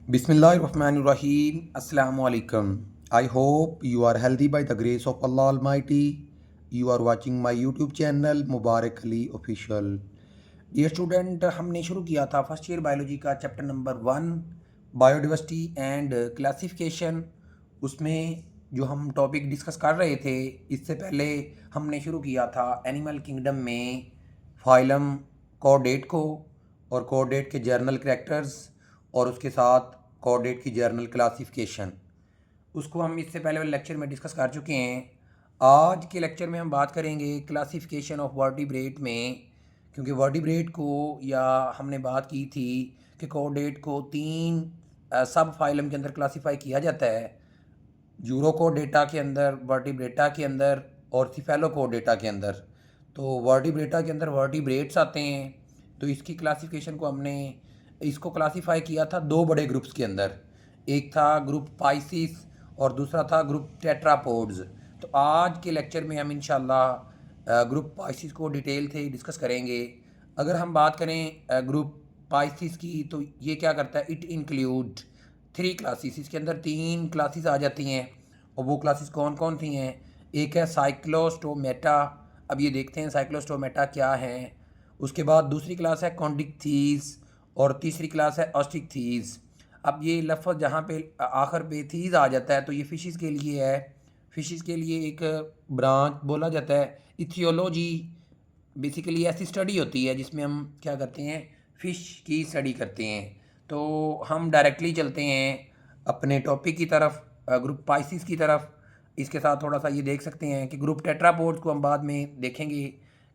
Bismillahirrahmanirrahim. Assalamu alaikum. I hope you are healthy by the grace of Allah Almighty. You are watching my YouTube channel Mubarak Ali Official. Dear student, हमने शुरू किया था first year biology का chapter number 1 biodiversity and classification. उसमें जो हम topic discuss कर रहे थे, इससे पहले हमने शुरू किया था एनिमल किंगडम में फाइलम कॉर्डेट को और कॉर्डेट के जर्नल करैक्टर्स और उसके साथ कॉर्डेट की जर्नल क्लासिफिकेशन। उसको हम इससे पहले वाले लेक्चर में डिस्कस कर चुके हैं। आज के लेक्चर में हम बात करेंगे क्लासिफिकेशन ऑफ वर्टिब्रेट में, क्योंकि वर्टिब्रेट को या हमने बात की थी कि कॉर्डेट को 3 सब फाइलम के अंदर क्लासीफाई किया जाता है, यूरोकोडेटा के अंदर, वर्टिब्रेटा के अंदर और सिफेलोकोडेटा के अंदर। तो वर्टिब्रेटा के अंदर वर्टिब्रेट्स आते हैं। तो इसकी क्लासिफिकेशन को हमने इसको क्लासीफाई किया था 2 बड़े ग्रुप्स के अंदर। एक था ग्रुप पाइसिस और दूसरा था ग्रुप टेट्रापोड्स। तो आज के लेक्चर में हम इंशाल्लाह ग्रुप पाइसिस को डिटेल से डिस्कस करेंगे। अगर हम बात करें ग्रुप पाइसिस की, तो ये क्या करता है, इट इंक्लूड 3 क्लासेस। इसके अंदर 3 क्लासेस आ जाती हैं और वो क्लासेस कौन कौन सी हैं। एक है साइक्लोस्टोमेटा। अब ये देखते हैं साइक्लोस्टोमेटा क्या है। उसके बाद दूसरी क्लास है कॉन्डिकथीज और तीसरी क्लास है ऑस्टिकथीज। अब ये लफ्ज़ जहाँ पे आखिर पे थीज आ जाता है तो ये फ़िशेस के लिए है। फ़िशेस के लिए एक ब्रांच बोला जाता है इथियोलॉजी। बेसिकली ऐसी स्टडी होती है जिसमें हम क्या करते हैं, फ़िश की स्टडी करते हैं। तो हम डायरेक्टली चलते हैं अपने टॉपिक की तरफ, ग्रुप पाइसिस की तरफ। इसके साथ थोड़ा सा ये देख सकते हैं कि ग्रुप टेट्रापोड्स को हम बाद में देखेंगे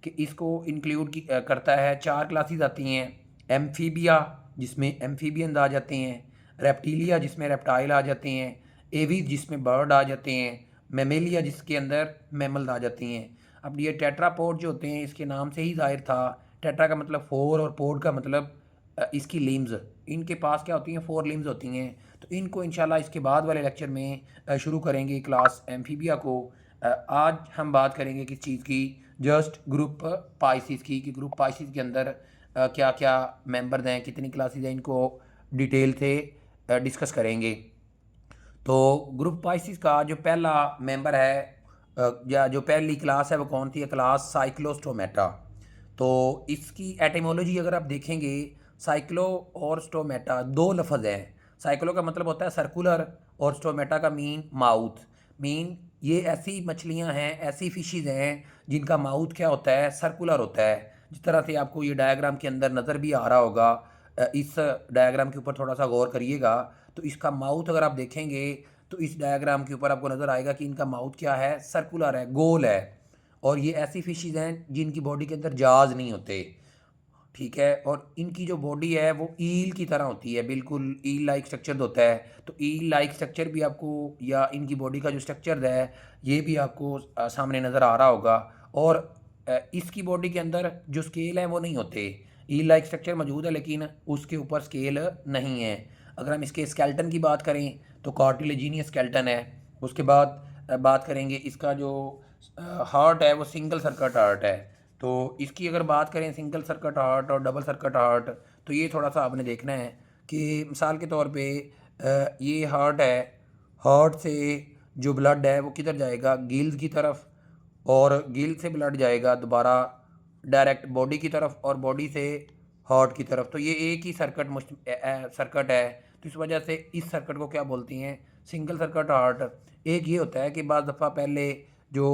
कि इसको इंक्लूड करता है। 4 क्लासेस आती हैं। एम्फीबिया जिसमें एम्फीबियंस आ जाते हैं, रेप्टिलिया जिसमें रेप्टाइल आ जाते हैं, एवीज जिसमें बर्ड आ जाते हैं, मेमेलिया जिसके अंदर मैमल्स आ जाती हैं। अब ये टेट्रापोड जो होते हैं, इसके नाम से ही जाहिर था, टेट्रा का मतलब 4 और पोड का मतलब इसकी लिम्स। इनके पास क्या होती हैं, 4 लिम्स होती हैं। तो इनको इंशाल्लाह इसके बाद वाले लेक्चर में शुरू करेंगे क्लास एम्फीबिया को। आज हम बात करेंगे किस चीज़ की, जस्ट ग्रुप पाइसिस की, कि ग्रुप पाइसिस के अंदर क्या क्या मेंबर्स हैं, कितनी क्लासेस हैं, इनको डिटेल से डिस्कस करेंगे। तो ग्रुप पाइसिस का जो पहला मेंबर है या जो पहली क्लास है वो कौन सी है, क्लास साइक्लोस्टोमेटा। तो इसकी एटिमोलॉजी अगर आप देखेंगे, साइक्लो और स्टोमेटा 2 लफ्ज़ हैं। साइक्लो का मतलब होता है सर्कुलर और स्टोमेटा का मीन माउथ। मीन ये ऐसी मछलियां हैं, ऐसी फिशेस हैं जिनका माउथ क्या होता है, सर्कुलर होता है। जिस तरह से आपको ये डायग्राम के अंदर नज़र भी आ रहा होगा, इस डायग्राम के ऊपर थोड़ा सा गौर करिएगा। तो इसका माउथ अगर आप देखेंगे तो इस डायग्राम के ऊपर आपको नज़र आएगा कि इनका माउथ क्या है, सर्कुलर है, गोल है। और ये ऐसी फिशेस हैं जिनकी बॉडी के अंदर जाज नहीं होते, ठीक है। और इनकी जो बॉडी है वो ईल की तरह होती है, बिल्कुल ईल लाइक स्ट्रक्चर होता है। तो ईल लाइक स्ट्रक्चर भी आपको, या इनकी बॉडी का जो स्ट्रक्चर है ये भी आपको सामने नज़र आ रहा होगा। और इसकी बॉडी के अंदर जो स्केल है वो नहीं होते। ईल लाइक स्ट्रक्चर मौजूद है लेकिन उसके ऊपर स्केल नहीं है। अगर हम इसके स्केल्टन की बात करें तो कार्टिलेजिनियस स्केल्टन है। उसके बाद बात करेंगे इसका जो हार्ट है वो सिंगल सर्किट हार्ट है। तो इसकी अगर बात करें सिंगल सर्किट हार्ट और डबल सर्किट हार्ट, तो ये थोड़ा सा आपने देखना है कि मिसाल के तौर पे ये हार्ट है। हार्ट से जो ब्लड है वो किधर जाएगा, गिल्स की तरफ, और गिल से ब्लड जाएगा दोबारा डायरेक्ट बॉडी की तरफ और बॉडी से हार्ट की तरफ। तो ये एक ही सर्किट है। तो इस वजह से इस सर्किट को क्या बोलती हैं, सिंगल सर्किट हार्ट। एक ये होता है कि बाज़ दफ़ा पहले जो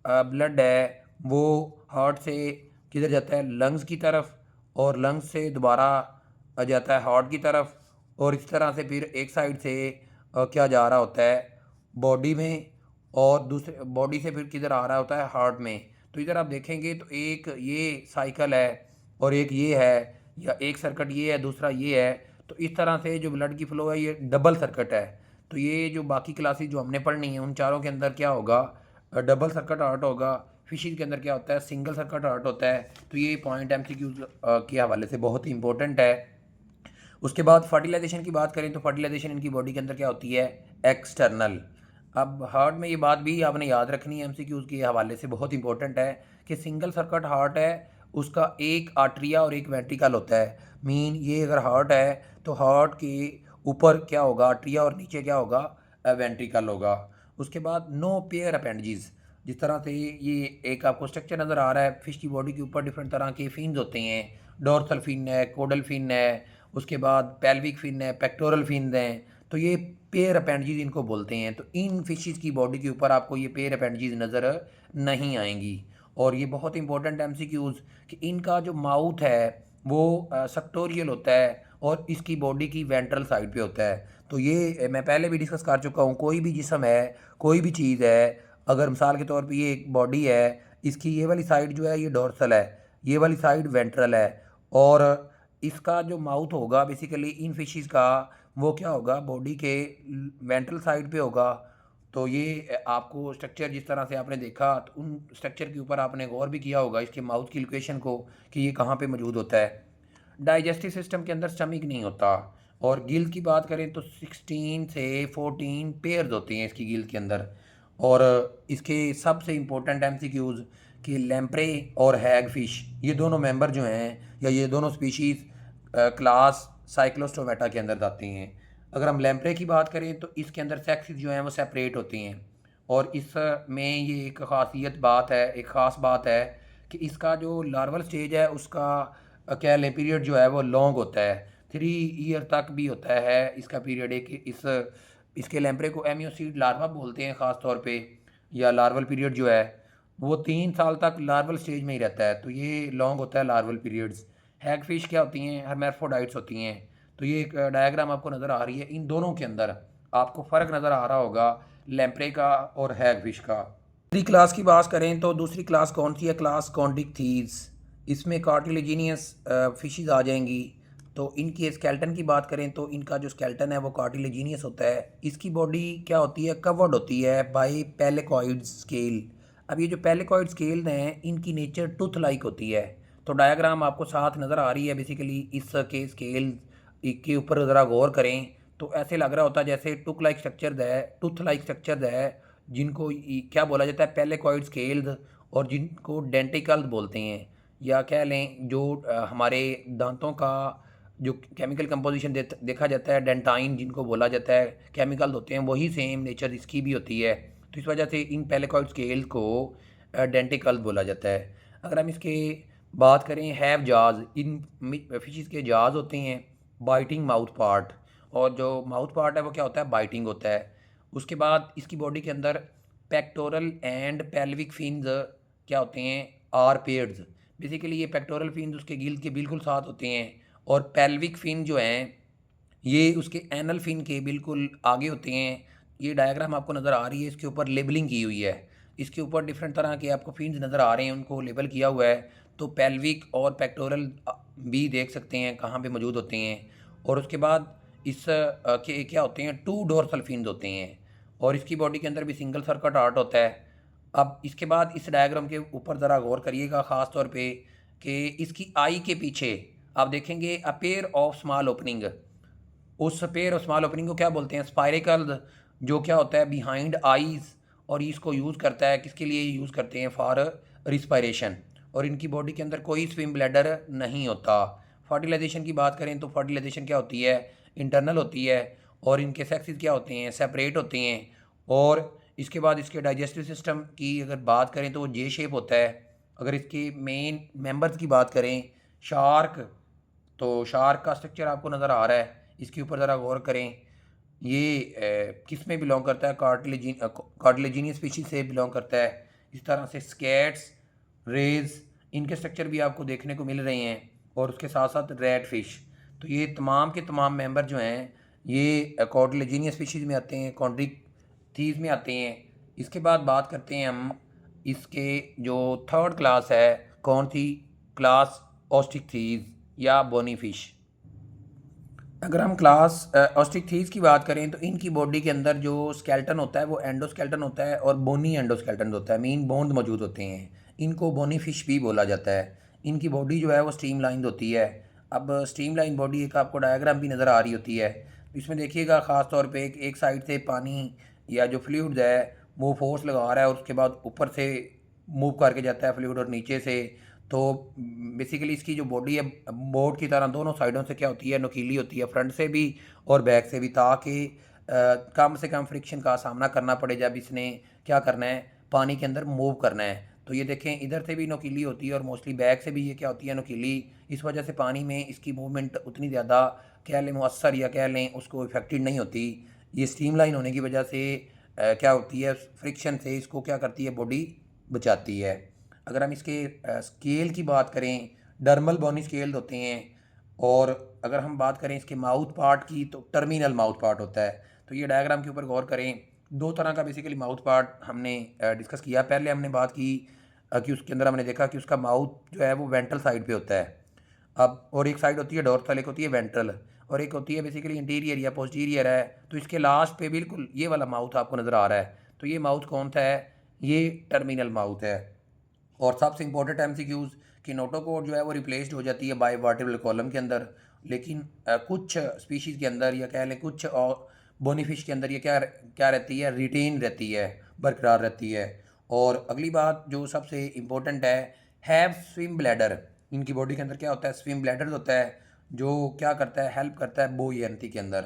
ब्लड है वो हार्ट से किधर जाता है, लंग्स की तरफ, और लंग्स से दोबारा जाता है हार्ट की तरफ, और इस तरह से फिर एक साइड से क्या जा रहा होता है बॉडी में, और दूसरे बॉडी से फिर किधर आ रहा होता है, हार्ट में। तो इधर आप देखेंगे तो एक ये साइकिल है और एक ये है, या एक सर्किट ये है, दूसरा ये है। तो इस तरह से जो ब्लड की फ़्लो है ये डबल सर्किट है। तो ये जो बाकी क्लासेस जो हमने पढ़नी है उन चारों के अंदर क्या होगा, डबल सर्किट हार्ट होगा। फिशिज के अंदर क्या होता है, सिंगल सर्किट हार्ट होता है। तो ये पॉइंट एमसीक्यू के हवाले से बहुत ही इंपॉर्टेंट है। उसके बाद फर्टिलाइजेशन की बात करें तो फर्टिलाइजेशन इनकी बॉडी के अंदर क्या होती है, एक्सटर्नल। अब हार्ट में ये बात भी आपने याद रखनी है, एमसीक्यूज के हवाले से बहुत इंपॉर्टेंट है कि सिंगल सर्किट हार्ट है, उसका एक आर्ट्रिया और एक वेंट्रिकल होता है। मीन ये अगर हार्ट है तो हार्ट के ऊपर क्या होगा ट्रिया और नीचे क्या होगा वेंट्रिकल होगा। उसके बाद नो पेयर अपेंडिजेस, जिस तरह से ये एक आपको स्ट्रक्चर नज़र आ रहा है, फिश की बॉडी के ऊपर डिफरेंट तरह के फिन्स होते हैं, डोर्सल फिन है, कोडल फिन है, उसके बाद पेल्विक फिन है, पेक्टोरल फिन हैं, तो ये पेयर अपेंडिजेस इनको बोलते हैं। तो इन फिशेस की बॉडी के ऊपर आपको ये पेयर अपेंडिजेस नज़र नहीं आएंगी। और ये बहुत इंपॉर्टेंट एमसीक्यूज़ कि इनका जो माउथ है वो सेक्टोरियल होता है और इसकी बॉडी की वेंट्रल साइड पे होता है। तो ये मैं पहले भी डिस्कस कर चुका हूँ, कोई भी जिस्म है, कोई भी चीज़ है, अगर मिसाल के तौर पे ये एक बॉडी है, इसकी ये वाली साइड जो है ये डोर्सल है, ये वाली साइड वेंट्रल है, और इसका जो माउथ होगा बेसिकली इन फिशेस का वो क्या होगा बॉडी के वेंट्रल साइड पे होगा। तो ये आपको स्ट्रक्चर जिस तरह से आपने देखा तो उन स्ट्रक्चर के ऊपर आपने गौर भी किया होगा इसके माउथ की लोकेशन को कि ये कहाँ पे मौजूद होता है। डाइजेस्टिव सिस्टम के अंदर स्टमक नहीं होता। और गिल की बात करें तो 16 से 14 पेयर्स होती हैं इसकी गिल के अंदर। और इसके सबसे इम्पोर्टेंट एमसीक्यूज़ कि लैम्प्रे और हैग फिश ये दोनों मेंबर जो हैं या ये दोनों स्पीशीज़ क्लास साइक्लोस्टोमेटा के अंदर आती हैं। अगर हम लैम्प्रे की बात करें तो इसके अंदर सेक्सेस जो हैं वो सेपरेट होती हैं। और इसमें ये एक ख़ासियत बात है, एक ख़ास बात है कि इसका जो लार्वल स्टेज है उसका कह लें पीरियड जो है वो लॉन्ग होता है, 3 ईयर तक भी होता है इसका पीरियड। एक इसके लैम्प्रे को एमियोसीड लार्वा बोलते हैं ख़ास तौर पे, या लार्वल पीरियड जो है वो 3 साल तक लार्वल स्टेज में ही रहता है, तो ये लॉन्ग होता है लार्वल पीरियड्स। हैग फिश क्या होती हैं, हर्मैफ्रोडाइट्स होती हैं। तो ये एक डायग्राम आपको नज़र आ रही है, इन दोनों के अंदर आपको फ़र्क नज़र आ रहा होगा लैम्प्रे का और हैग फिश का। दूसरी क्लास की बात करें तो दूसरी क्लास कौन सी है, क्लास कॉन्डिकथीज। इसमें कार्टिलेजिनियस फिशेस आ जाएंगी। तो इनकी स्केल्टन की बात करें तो इनका जो स्केल्टन है वो कार्टिलेजिनियस होता है। इसकी बॉडी क्या होती है, कवर्ड होती है बाय पेलेकॉइड स्केल। अब ये जो पेलेकॉइड स्केल हैं इनकी नेचर टूथ लाइक होती है। तो डायग्राम आपको साथ नज़र आ रही है, बेसिकली इसके स्केल के ऊपर ज़रा गौर करें तो ऐसे लग रहा होता है जैसे टूथ लाइक स्ट्रक्चर है, जिनको क्या बोला जाता है पेलेकॉइड स्केल्स, और जिनको डेंटिकल्स बोलते हैं। या कह लें जो हमारे दांतों का जो केमिकल कंपोजिशन देखा जाता है डेंटाइन जिनको बोला जाता है, केमिकल होते हैं, वही सेम नेचर इसकी भी होती है। तो इस वजह से इन पेलेकॉइड स्केल को डेंटिकल्स बोला जाता है। अगर हम इसके बात करें हैव जाज, इन फिशेस के जाज होते हैं बाइटिंग माउथ पार्ट, और जो माउथ पार्ट है वो क्या होता है बाइटिंग होता है। उसके बाद इसकी बॉडी के अंदर पेक्टोरल एंड पेल्विक फिन्स क्या होते हैं आर पेयर्स। बेसिकली ये पेक्टोरल फिन्स उसके गिल के बिल्कुल साथ होते हैं, और पेल्विक फिन जो हैं ये उसके एनल फिन के बिल्कुल आगे होते हैं। ये डायग्राम आपको नज़र आ रही है, इसके ऊपर लेबलिंग की हुई है, इसके ऊपर डिफरेंट तरह के आपको फिन्स नज़र आ रहे हैं, उनको लेबल किया हुआ है। तो पेल्विक और पेक्टोरल भी देख सकते हैं कहाँ पे मौजूद होते हैं। और उसके बाद इस के क्या होते हैं 2 डोर्सल फिन्स होते हैं, और इसकी बॉडी के अंदर भी सिंगल सर्कट आर्ट होता है। अब इसके बाद इस डायग्राम के ऊपर ज़रा गौर करिएगा ख़ास तौर पे कि इसकी आई के पीछे आप देखेंगे a pair of small opening. उस पेयर ऑफ स्मॉल ओपनिंग को क्या बोलते हैं स्पाइरिकल, जो क्या होता है बिहाइंड आईज, और इसको यूज़ करता है किसके लिए यूज़ करते हैं फॉर रिस्पायरेशन। और इनकी बॉडी के अंदर कोई स्विम ब्लैडर नहीं होता। फर्टिलाइजेशन की बात करें तो फर्टिलाइजेशन क्या होती है इंटरनल होती है, और इनके सेक्सेस क्या होते हैं सेपरेट होते हैं। और इसके बाद इसके डाइजेस्टिव सिस्टम की अगर बात करें तो वो जे शेप होता है। अगर इसके मेन मेंबर्स की बात करें शार्क, तो शार्क का स्ट्रक्चर आपको नज़र आ रहा है, इसके ऊपर ज़रा गौर करें। ये किस में बिलोंग करता है कार्टिलेजिनियस स्पीशीज से बिलोंग करता है। इस तरह से स्केट्स, रेज, इनके स्ट्रक्चर भी आपको देखने को मिल रहे हैं, और उसके साथ साथ रेड फिश। तो ये तमाम के तमाम मेंबर जो हैं ये कार्टिलेजिनियस स्पीशीज़ में आते हैं, कॉन्ड्रिकथीज में आते हैं। इसके बाद बात करते हैं हम इसके जो थर्ड क्लास है कौन सी, क्लास ऑस्टिकथीज या बोनी फिश। अगर हम क्लास ऑस्टिकथीज की बात करें तो इनकी बॉडी के अंदर जो स्केल्टन होता है वो एंडोस्केल्टन होता है और बोनी एंडोस्केल्टन होता है, मीन बोन्स मौजूद होते हैं। इनको बोनी फिश भी बोला जाता है। इनकी बॉडी जो है वो स्ट्रीमलाइन होती है। अब स्ट्रीमलाइन बॉडी एक आपको डायग्राम भी नज़र आ रही होती है, इसमें देखिएगा ख़ास तौर पे एक साइड से पानी या जो फ्लूइड है वो फोर्स लगा रहा है और उसके बाद ऊपर से मूव करके जाता है फ्लूइड और नीचे से, तो बेसिकली इसकी जो बॉडी है बोर्ड की तरह दोनों साइडों से क्या होती है, नुकीली होती है, फ्रंट से भी और बैक से भी, ताकि कम से कम फ्रिक्शन का सामना करना पड़े जब इसने क्या करना है, पानी के अंदर मूव करना है। तो ये देखें इधर से भी नुकीली होती है और मोस्टली बैक से भी ये क्या होती है, नुकीली। इस वजह से पानी में इसकी मूवमेंट उतनी ज़्यादा कह लें मुअस्सर या कह लें उसको इफेक्टेड नहीं होती। ये स्ट्रीमलाइन होने की वजह से क्या होती है, फ्रिक्शन से इसको क्या करती है, बॉडी बचाती है। अगर हम इसके स्केल की बात करें, डर्मल बोनी स्केल होते हैं। और अगर हम बात करें इसके माउथ पार्ट की, तो टर्मिनल माउथ पार्ट होता है। तो ये डायग्राम के ऊपर गौर करें, दो तरह का बेसिकली माउथ पार्ट हमने डिस्कस किया। पहले हमने बात की कि उसके अंदर हमने देखा कि उसका माउथ जो है वो वेंट्रल साइड पे होता है। अब और एक साइड होती है डोर्सल, एक होती है वेंट्रल, और एक होती है बेसिकली इंटीरियर या पोस्टीरियर है। तो इसके लास्ट पे बिल्कुल ये वाला माउथ आपको नज़र आ रहा है, तो ये माउथ कौन सा है, ये टर्मिनल माउथ है। और सबसे इंपॉर्टेंट एमसीक्यूज कि नोटोकॉड जो है वो रिप्लेस्ड हो जाती है बाय वर्टिब्रल कॉलम के अंदर, लेकिन कुछ स्पीशीज़ के अंदर या कह लें कुछ बोनीफिश के अंदर ये क्या क्या रहती है, रिटेन रहती है, बरकरार रहती है। और अगली बात जो सबसे इम्पोर्टेंट है स्विम ब्लैडर। इनकी बॉडी के अंदर क्या होता है, स्विम ब्लैडर होता है, जो क्या करता है, हेल्प करता है बोयंती के अंदर।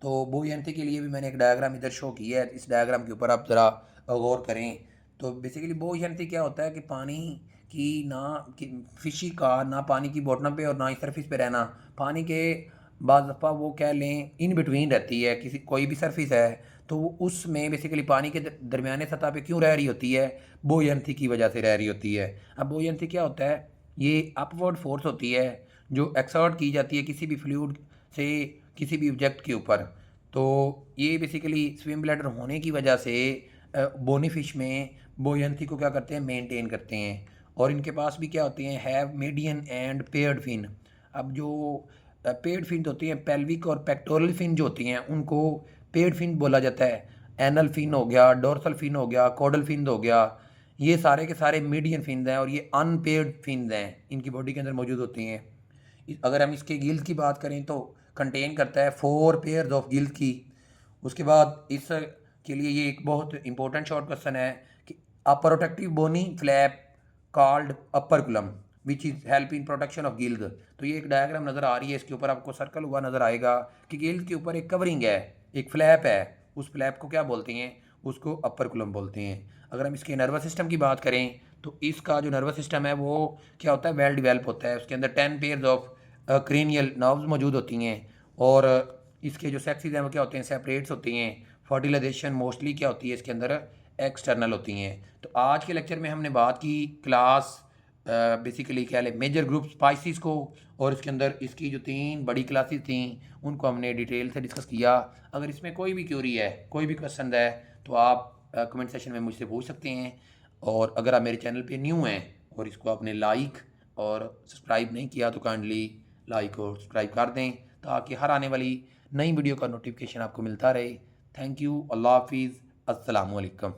तो बोयंती के लिए भी मैंने एक डायग्राम इधर शो किया है, इस डायग्राम के ऊपर आप ज़रा गौर करें। तो बेसिकली बोयंती क्या होता है कि पानी की ना कि फिशी का ना पानी की बॉटम पे और ना ही सरफेस पे रहना, पानी के बाज़ दफ़ा वो कह लें इन बिटवीन रहती है। किसी कोई भी सरफेस है तो वो उसमें बेसिकली पानी के दरमियाने सतह पे क्यों रह रही होती है, बोयंती की वजह से रह रही होती है। अब बोयंती क्या होता है, ये अपवर्ड फोर्स होती है जो एक्सर्ट की जाती है किसी भी फ्लूइड से किसी भी ऑब्जेक्ट के ऊपर। तो ये बेसिकली स्विम ब्लैडर होने की वजह से बोनी फिश में बोयंती को क्या करते हैं, मेंटेन करते हैं। और इनके पास भी क्या होते हैं, have median and paired fin. अब जो पेयर्ड फिन होती हैं, पेल्विक और पेक्टोरल फिन जो होती हैं उनको पेयर्ड फिन बोला जाता है। एनल फिन हो गया, डोर्सल फिन हो गया, कॉडल फिन हो गया, ये सारे के सारे मीडियन फिन हैं और ये अनपेयर्ड फिन हैं, इनकी बॉडी के अंदर मौजूद होती हैं। अगर हम इसके गिल्स की बात करें तो कंटेन करता है 4 पेयर्स ऑफ गिल्स की। उसके बाद इस के लिए ये एक बहुत इंपॉर्टेंट शॉर्ट क्वेश्चन है कि a protective bony flap called operculum which is help in protection of gills. तो ये एक डायग्राम नज़र आ रही है, इसके ऊपर आपको सर्कल हुआ नज़र आएगा कि गिल्स के ऊपर एक कवरिंग है, एक फ्लैप है, उस फ्लैप को क्या बोलते हैं, उसको अपरकुलम बोलते हैं। अगर हम इसके नर्वस सिस्टम की बात करें तो इसका जो नर्वस सिस्टम है वो क्या होता है, वेल डिवेल्प होता है। उसके अंदर 10 पेयर्स ऑफ क्रेनियल नर्व्स मौजूद होती हैं। और इसके जो सेक्सेस हैं वो क्या होते हैं, सेपरेट्स होती हैं। फर्टिलाइजेशन मोस्टली क्या होती है इसके अंदर, एक्सटर्नल होती हैं। तो आज के लेक्चर में हमने बात की क्लास बेसिकली क्या लें मेजर ग्रुप स्पाइसिस को, और इसके अंदर इसकी जो 3 बड़ी क्लासेस थी उनको हमने डिटेल से डिस्कस किया। अगर इसमें कोई भी क्यूरी है, कोई भी क्वेश्चन है, तो आप कमेंट सेशन में मुझसे पूछ सकते हैं। और अगर आप मेरे चैनल पे न्यू हैं और इसको आपने लाइक और सब्सक्राइब नहीं किया तो काइंडली लाइक और सब्सक्राइब कर दें, ताकि हर आने वाली नई वीडियो का नोटिफिकेशन आपको मिलता रहे। थैंक यू, अल्लाह हाफिज़, अस्सलाम वालेकुम।